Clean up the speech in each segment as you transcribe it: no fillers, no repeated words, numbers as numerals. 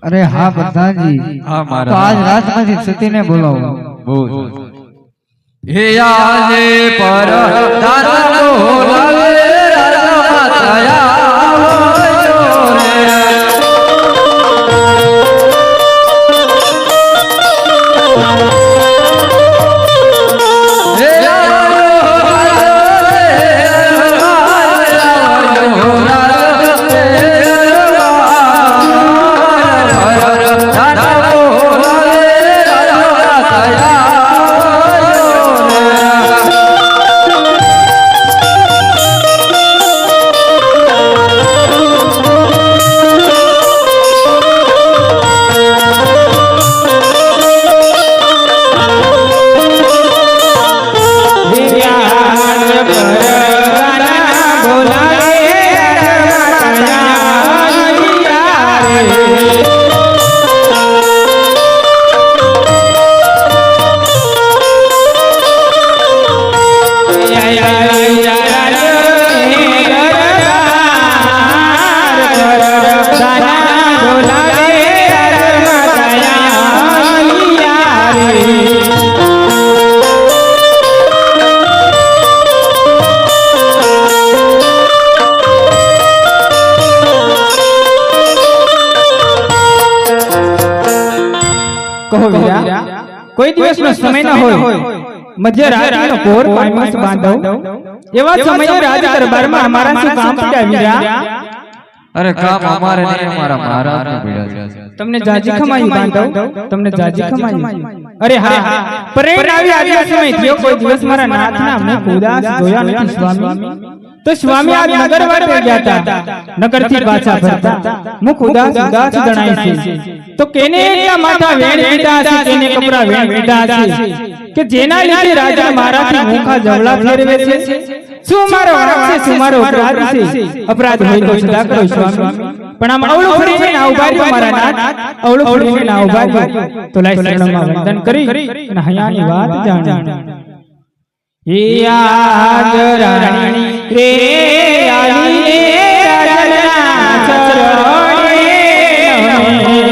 अरे हाँ प्रधानजी, हाँ तो आज राजमाजी सती ने बोलाओ। हे आजे पर दादा बोलावे राजा माताया कोई दिवस में समय न होय मध्य रात्रि नो कोर पायमस बांधो एवा समय राज दरबार में हमारा से काम पड़ा वीरा। अरे काम हमारे नहीं, हमारा महाराज ने भेजा है। तुमने जाजी खमाई बांधो, तुमने जाजी खमाई। अरे हाँ परेड आवी आदि समय थियो कोई दिवस मारा नाथ ना हमने उदास जोया नहीं स्वामी। तो स्वामी आज नगर वाटे गया था, नगर थी पाछा फरता मुख उदास उदास जणाई से। तो केने या माथा वेण वीटा से केने कपड़ा वेण वीटा से के जेना लीधे राजा मारा थी मुखा जवड़ा फेरवे छे। सुमारो वाक से सुमारो अपराध होय तो सदा करो स्वामी। पण आम अवळो फरीने ना उभार्यो मारा नाथ, अवळो फरीने ना उभार्यो तो लाय शरणમાં વંદન કરી અને હયાની વાત જાણી। हे आज राणी रे आली रे राजा चरणे रे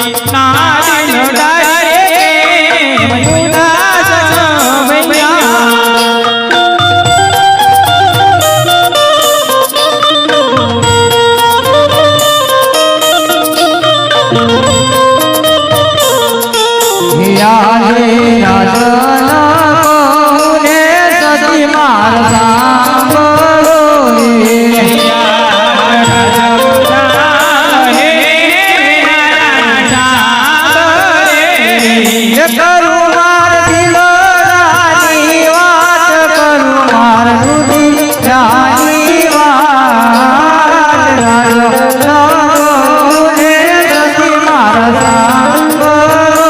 નારી નડારે ઉદાસ સમયા યાદે યાદના કોને સતી માર સાંભળો કરું માર દિલની વાત કરું માર દુનિયાની વાત કોને સતી માર સાંભળો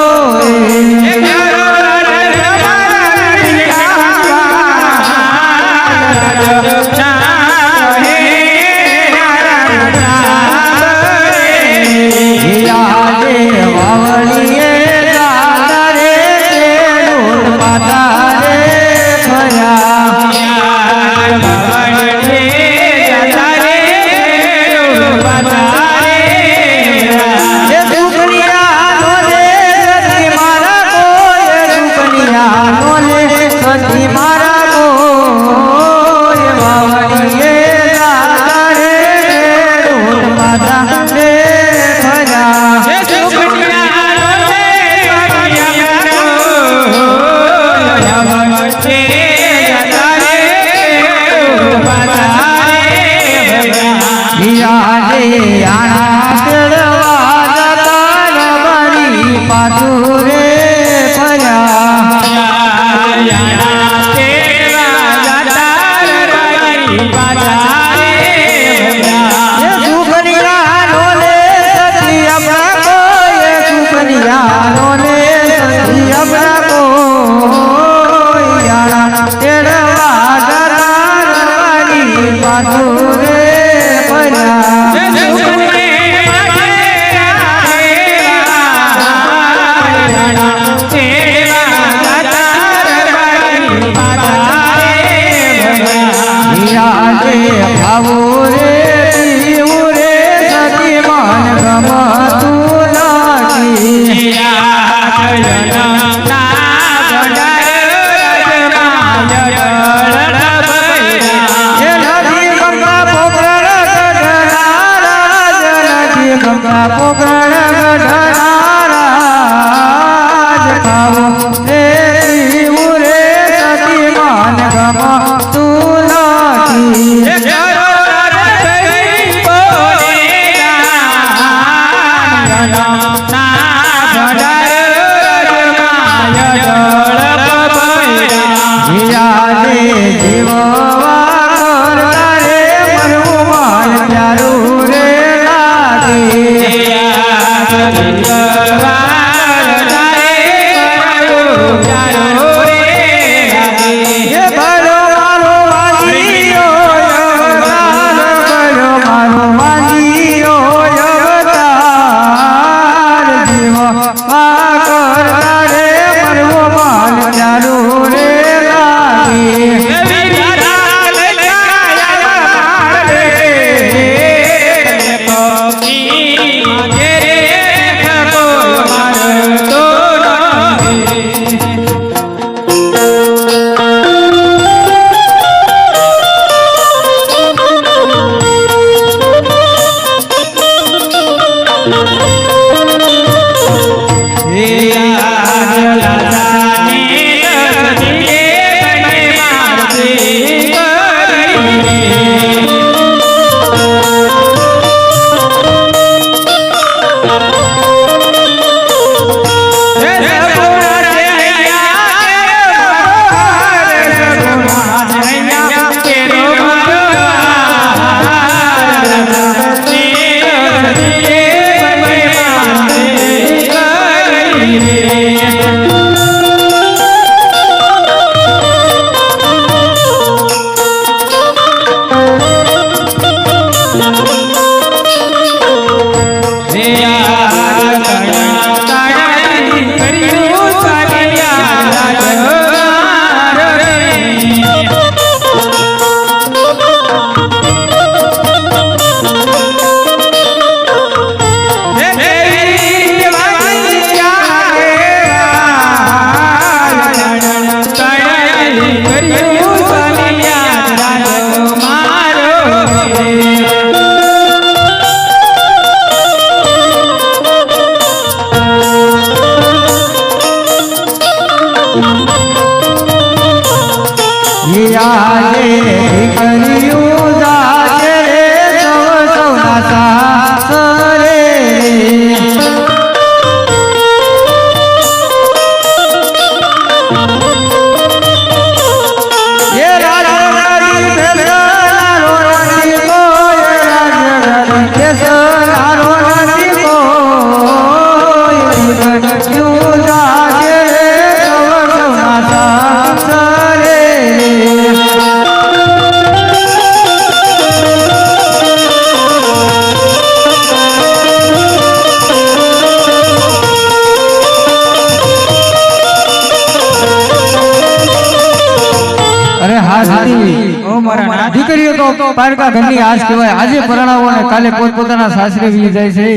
હા સતી ઓ મારા નાથ, દીકરીઓ તો પારકા ઘરની આશ કહેવાય. આજે પરણાવો અને કાલે પોતપોતાના સાસરે વી જાય છે.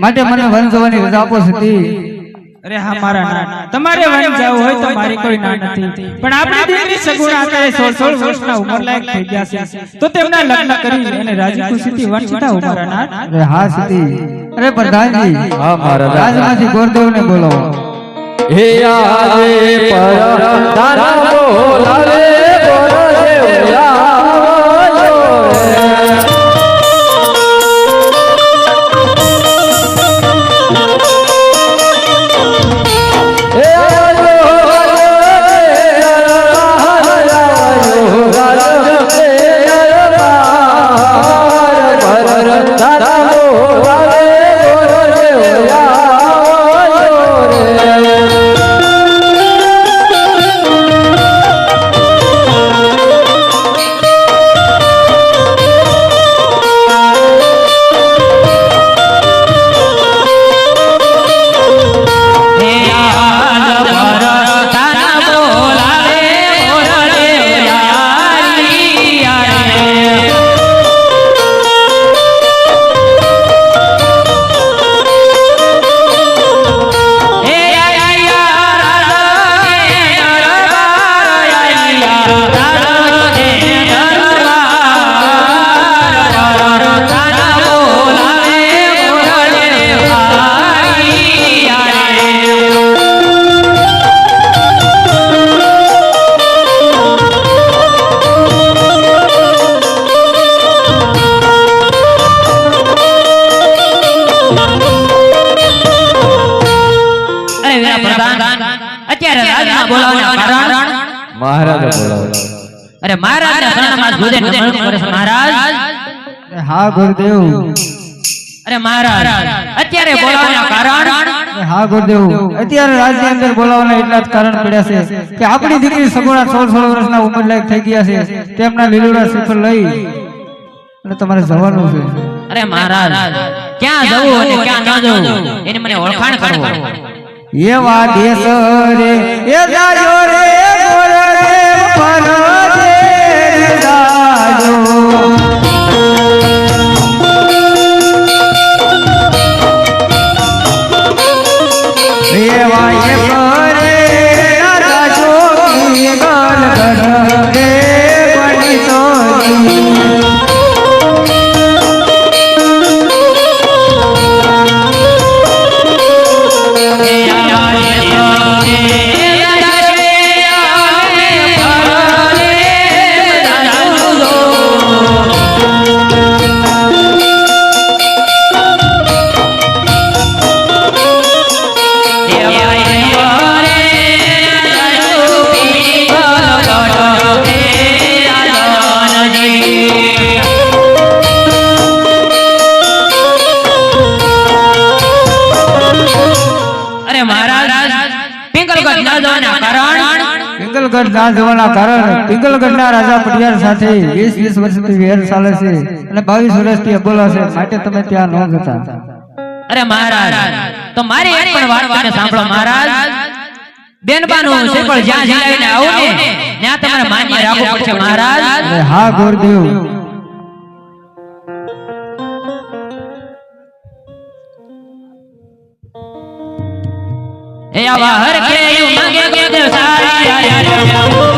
માટે મને વન જવાની રજા આપો સતી. અરે હા મારા નાથ, તમારે વન જવું હોય તો મારી કોઈ ના નથી, પણ આપણી દીકરી સગુણા અત્યારે 16 વર્ષના ઉંમર લાયક થઈ ગયા છે, તો તેમના લગ્ન કરી અને રાજી ખુશીથી વન છટાવો મારા નાથ. અરે હા સતી. અરે પ્રધાનજી, હા મહારાજ. રાજમાંથી ગોરદેવને બોલાવો. હે આવે પરધાન બોલાવે ગોરદેવ આવ્યો રે. હે અત્યારે રાજમાં બોલાવવાના કારણ મહારાજે બોલાવે. અરે મહારાજના શરણમાં ગુજે નમન કરે છે મહારાજ. અરે હા ગુરુદેવ. અરે મહારાજ અત્યારે બોલાવવાના કારણ અરે હા ગુરુદેવ. અત્યારે રાજની અંદર બોલાવવાના એટલા જ કારણ પડ્યા છે કે આપણી દીકરી સગુણા 16 વર્ષના ઉંમર લાયક થઈ ગયા છે. તેમના લીલુડા શ્રીફળ લઈ અને તમારે જવાનું છે. અરે મહારાજ ક્યાં જવું અને ક્યાં ન જવું એની મને ઓળખાણ કરો. એવા દેશ રે એ જાજો રે ગોરદેવ પરદેશ જાજો. એવા એ પરે જાજો કી ગલ ગઢ રે બની તોરી. પિંગલગઢ ના જવાના કારણ પિંગલગઢના રાજા પટિયાર સાથે 20 વર્ષથી વેર ચાલે છે અને 22 વર્ષથી અબોલા છે. માટે તમે ત્યાં ન જતા. અરે મહારાજ તો મારી એક પણ વાત તમે સાંભળો મહારાજ. બેનબાનું શ્રીફળ જ્યાં જઈને આવું ને ત્યાં તમારે માન્ય રાખવું પડશે મહારાજ. અરે હા ગુરુદેવ. એ આવા હર કે માંગે કે સારી